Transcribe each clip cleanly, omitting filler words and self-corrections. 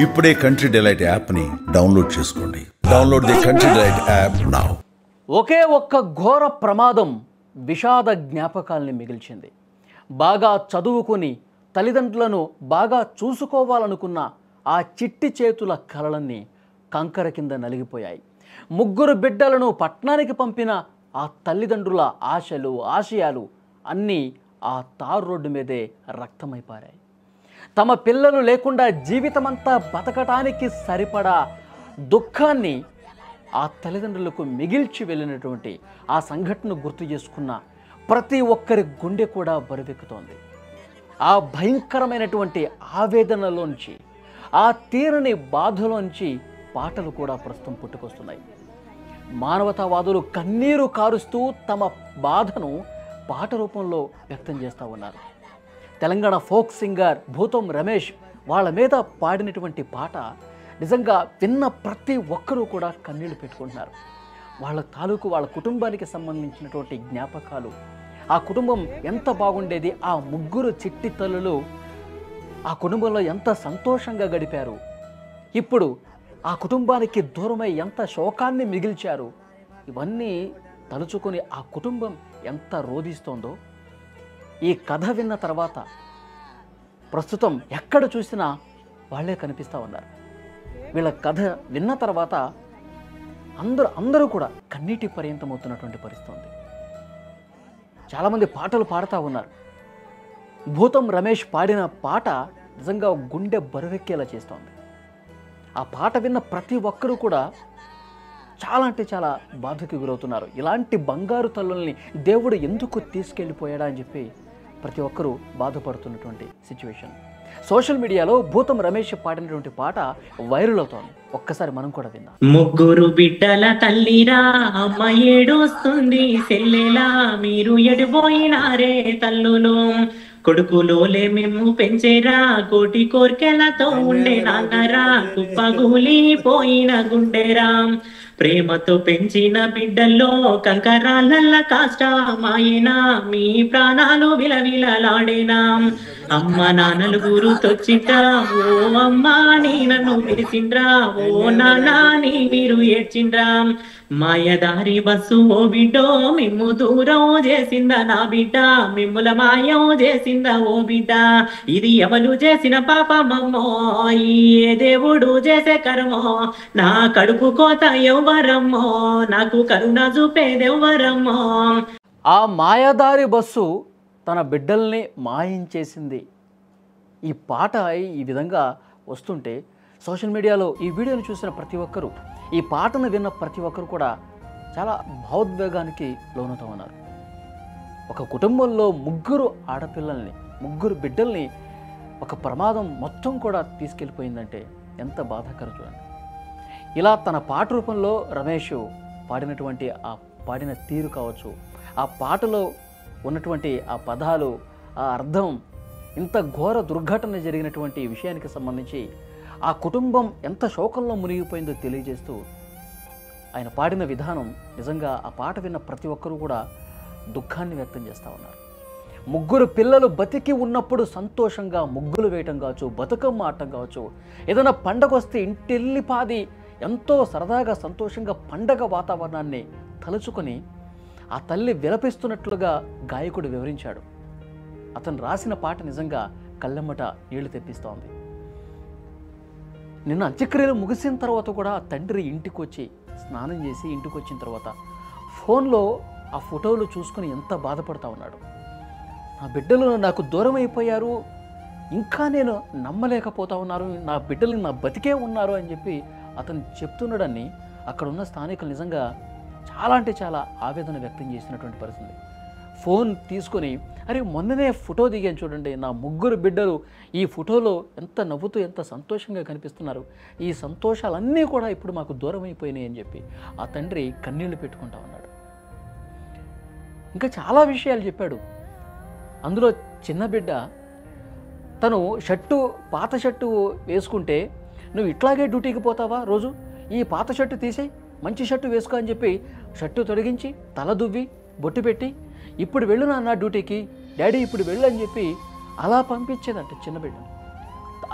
ఇప్పుడే Country Delight యాప్ని download చేసుకోండి. Download the Country Delight app now. ఒకే ఒక్క ఘోర ప్రమాదం విషాద జ్ఞాపకాల్ని మిగిల్చింది. బాగా చదువుకుని తల్లిదండ్రులను బాగా చూసుకోవాలనుకున్న ఆ చిట్టి చేతుల కలలన్నీ కంకర కింద నలిగిపోయాయి. 3 బిడ్డలను పట్నానికి పంపిన ఆ తల్లిదండ్రుల ఆశలు ఆశయాలు అన్నీ ఆ తారు రోడ్డు మీదే రక్తమైపారాయి. తమ పిల్లలు లేకుండా జీవితమంతా బతకటానికి సరిపడా దుఃఖాన్ని ఆ తల్లిదండ్రులకు మిగిల్చి వెళ్ళినటువంటి ఆ సంఘటనను గుర్తు చేసుకున్న ప్రతి ఒక్కరి గుండె కూడా బరువెక్కుతోంది. ఆ భయంకరమైనటువంటి ఆవేదనలోంచి, ఆ తీరని బాధలోంచి పాటలు కూడా ప్రస్తుతం పుట్టుకొస్తున్నాయి. మానవతావాదులు కన్నీరు కారుస్తూ తమ బాధను పాట రూపంలో వ్యక్తం చేస్తూ ఉన్నారు. తెలంగాణ ఫోక్ సింగర్ భూతం రమేష్ వాళ్ళ మీద పాడినటువంటి పాట నిజంగా విన్న ప్రతి ఒక్కరూ కూడా కన్నీళ్లు పెట్టుకుంటున్నారు. వాళ్ళ తాలూకు వాళ్ళ కుటుంబానికి సంబంధించినటువంటి జ్ఞాపకాలు, ఆ కుటుంబం ఎంత బాగుండేది, ఆ 3 చిట్టి తల్లులు ఆ కుటుంబంలో ఎంత సంతోషంగా గడిపారు, ఇప్పుడు ఆ కుటుంబానికి దూరమై ఎంత శోకాన్ని మిగిల్చారు, ఇవన్నీ తలుచుకొని ఆ కుటుంబం ఎంత రోధిస్తోందో ఈ కథ విన్న తర్వాత ప్రస్తుతం ఎక్కడ చూసినా వాళ్ళే కనిపిస్తూ ఉన్నారు. వీళ్ళ కథ విన్న తర్వాత అందరూ కూడా కన్నీటి పర్యంతమవుతున్నటువంటి పరిస్థితి ఉంది. చాలామంది పాటలు పాడుతూ ఉన్నారు. భూతం రమేష్ పాడిన పాట నిజంగా గుండె బరువెక్కేలా చేస్తోంది. ఆ పాట విన్న ప్రతి ఒక్కరూ కూడా చాలా అంటే చాలా బాధకు గురవుతున్నారు. ఇలాంటి బంగారు తల్లుల్ని దేవుడు ఎందుకు తీసుకెళ్ళిపోయాడా అని చెప్పి ప్రతి ఒక్కరూ బాధపడుతున్నటువంటి సిచ్యువేషన్. సోషల్ మీడియాలో భూతం రమేష్ పాడినటువంటి పాట వైరల్ అవుతోంది. ఒక్కసారి మనం కూడా విన్నాం. 3 బిడ్డల తల్లిరా అమ్మ ఏడొస్తుంది సెల్లెలా మీరు ఎడిపోయినారే తల్లులు, కొడుకులోలే మేము పెంచేరా కోటి కోర్కెలతో ఉండే నాన్నరా కుప్పగూలిపోయిన గుండెరా, ప్రేమతో పెంచిన బిడ్డల్లో కంకరాలల్ల కాష్టమాయేనా మీ ప్రాణాలు విలవిలలాడేనా, అమ్మ నాన్నలు గురుతొచ్చిండ్రా ఓ అమ్మ నీ నన్ను పిలిచిండ్రా ఓ నాన్నా నీ మీరు ఏడ్చిండ్రా, మాయదారి బస్సు ఓ బిడ్డో మిమ్ము దూరం చేసిందా నా బిడ్డ, మిమ్ముల మాయం చేసిందా ఓ బిడ్డ, ఇది ఎవరు చేసిన పాపమమ్మో ఏ దేవుడు చేసే కర్మో, నా కడుపు కోత ఎవ్వరమ్మో నాకు కరుణ చూపేదెవ్వరమ్మో. ఆ మాయదారి బస్సు తన బిడ్డల్ని మాయించేసింది. ఈ పాట ఈ విధంగా వస్తుంటే సోషల్ మీడియాలో ఈ వీడియోను చూసిన ప్రతి ఒక్కరూ, ఈ పాటను విన్న ప్రతి ఒక్కరు కూడా చాలా భావోద్వేగానికి లోనవుతూ ఉన్నారు. ఒక కుటుంబంలో 3 ఆడపిల్లల్ని 3 బిడ్డల్ని ఒక ప్రమాదం మొత్తం కూడా తీసుకెళ్ళిపోయిందంటే ఎంత బాధాకరం చూడండి. ఇలా తన పాట రూపంలో రమేష్ పాడినటువంటి ఆ పాడిన తీరు కావచ్చు, ఆ పాటలో ఉన్నటువంటి ఆ పదాలు, ఆ అర్థం, ఇంత ఘోర దుర్ఘటన జరిగినటువంటి విషయానికి సంబంధించి ఆ కుటుంబం ఎంత శోకంలో మునిగిపోయిందో తెలియజేస్తూ ఆయన పాడిన విధానం నిజంగా ఆ పాట విన్న ప్రతి ఒక్కరూ కూడా దుఃఖాన్ని వ్యక్తం చేస్తూ ఉన్నారు. 3 పిల్లలు బతికి ఉన్నప్పుడు సంతోషంగా ముగ్గులు వేయటం కావచ్చు, బతుకమ్మ ఆడటం కావచ్చు, ఏదైనా పండగ వస్తే ఇంటిల్లిపాది ఎంతో సరదాగా సంతోషంగా పండగ వాతావరణాన్ని తలుచుకొని ఆ తల్లి విలపిస్తున్నట్లుగా గాయకుడు వివరించాడు. అతను రాసిన పాట నిజంగా కళ్ళెమ్మట నీళ్లు తెప్పిస్తోంది. నిన్న అంత్యక్రియలు ముగిసిన తర్వాత కూడా ఆ తండ్రి ఇంటికి వచ్చి స్నానం చేసి ఇంటికి వచ్చిన తర్వాత ఫోన్లో ఆ ఫోటోలు చూసుకొని ఎంత బాధపడతా ఉన్నాడు. నా బిడ్డలు నాకు దూరం అయిపోయారు, ఇంకా నేను నమ్మలేకపోతా ఉన్నారు, నా బిడ్డలు నా బతికే ఉన్నారు అని చెప్పి అతను చెప్తున్నాడని అక్కడ ఉన్న స్థానికులు నిజంగా చాలా అంటే చాలా ఆవేదన వ్యక్తం చేసినటువంటి పరిస్థితి. ఫోన్ తీసుకొని అరే మొన్ననే ఫోటో దిగాను చూడండి, నా 3 బిడ్డలు ఈ ఫోటోలో ఎంత నవ్వుతూ ఎంత సంతోషంగా కనిపిస్తున్నారు, ఈ సంతోషాలన్నీ కూడా ఇప్పుడు మాకు దూరం అయిపోయినాయి అని చెప్పి ఆ తండ్రి కన్నీళ్లు పెట్టుకుంటా ఉన్నాడు. ఇంకా చాలా విషయాలు చెప్పాడు. అందులో చిన్న బిడ్డ తను పాత షర్టు వేసుకుంటే నువ్వు ఇట్లాగే డ్యూటీకి పోతావా రోజు, ఈ పాత షర్టు తీసేయి మంచి షర్టు వేసుకో అని చెప్పి షర్టు తొలగించి తల దువ్వి బొట్టు పెట్టి ఇప్పుడు వెళ్ళు నాన్న డ్యూటీకి, డాడీ ఇప్పుడు వెళ్ళు అని చెప్పి అలా పంపించేదంట చిన్న బిడ్డ.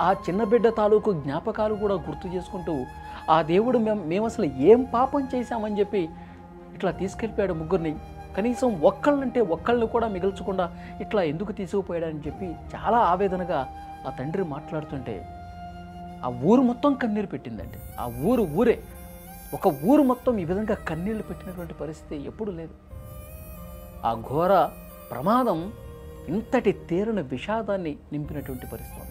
ఆ చిన్న బిడ్డ తాలూకు జ్ఞాపకాలు కూడా గుర్తు చేసుకుంటూ ఆ దేవుడు మేము అసలు ఏం పాపం చేశామని చెప్పి ఇట్లా తీసుకెళ్ళిపోయాడు ముగ్గురిని. కనీసం ఒక్కళ్ళని కూడా మిగల్చకుండా ఇట్లా ఎందుకు తీసుకుపోయాడని చెప్పి చాలా ఆవేదనగా ఆ తండ్రి మాట్లాడుతుంటే ఆ ఊరు మొత్తం కన్నీరు పెట్టిందండి. ఆ ఊరే ఒక ఊరు మొత్తం ఈ విధంగా కన్నీళ్లు పెట్టినటువంటి పరిస్థితి ఎప్పుడూ లేదు. ఆ ఘోర ప్రమాదం ఇంతటి తీరని విషాదాన్ని నింపినటువంటి పరిస్థితి.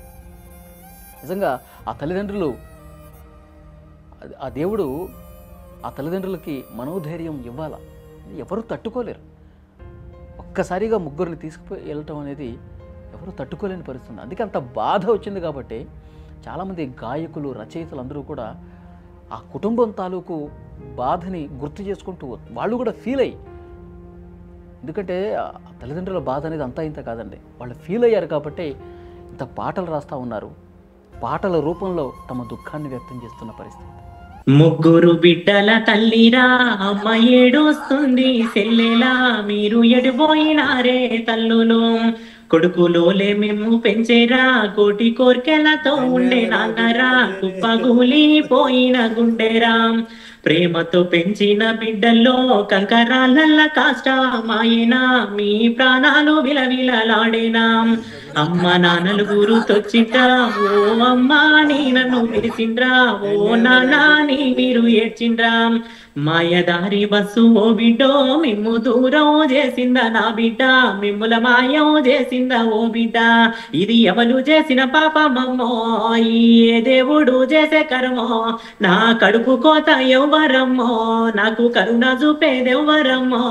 నిజంగా ఆ తల్లిదండ్రులు, ఆ దేవుడు ఆ తల్లిదండ్రులకి మనోధైర్యం ఇవ్వాలా, ఎవరు తట్టుకోలేరు. ఒక్కసారిగా ముగ్గురిని తీసుకుపోయి వెళ్ళటం అనేది ఎవరు తట్టుకోలేని పరిస్థితి. అందుకే అంత బాధ వచ్చింది కాబట్టి చాలామంది గాయకులు, రచయితలు అందరూ కూడా ఆ కుటుంబం తాలూకు బాధని గుర్తు చేసుకుంటూ వాళ్ళు కూడా ఫీల్ అయ్యి, ఎందుకంటే తల్లిదండ్రుల బాధ అనేది అంతా ఇంత కాదండి, వాళ్ళు ఫీల్ అయ్యారు కాబట్టి ఇంత పాటలు రాస్తూ ఉన్నారు. పాటల రూపంలో తమ దుఃఖాన్ని వ్యక్తం చేస్తున్న పరిస్థితి. ముగ్గురు బిడ్డల తల్లిరా అమ్మ ఏడొస్తుంది సెల్లెలా మీరు ఎడిపోయినారే తల్లులు, కొడుకులోలే మేము పెంచేరా కోటి కోర్కెలతో ఉండే నాన్నరా కుప్పగూలిపోయిన గుండెరా, ప్రేమతో పెంచిన బిడ్డల్లో కంకరాలల్ల కాష్టమాయేనా మీ ప్రాణాలు విలవిలలాడేనా, అమ్మ నాన్నలు గురుతొచ్చిండ్రా ఓ అమ్మ నీ నన్ను పిలిచిండ్రా ఓ నాన్న నీ మీరు ఏడ్చిండ్రా, మాయదారి బస్సు ఓ బిడ్డో మిమ్ము దూరం చేసిందా నా బిడ్డ మిమ్ముల మాయం చేసిందా ఓ బిడ్డ, ఇది ఎవరు చేసిన పాపమమ్మో ఏ దేవుడు చేసే కర్మో, నా కడుపు కోత ఎవ్వరమ్మో నాకు కరుణ చూపేదెవ్వరమ్మో.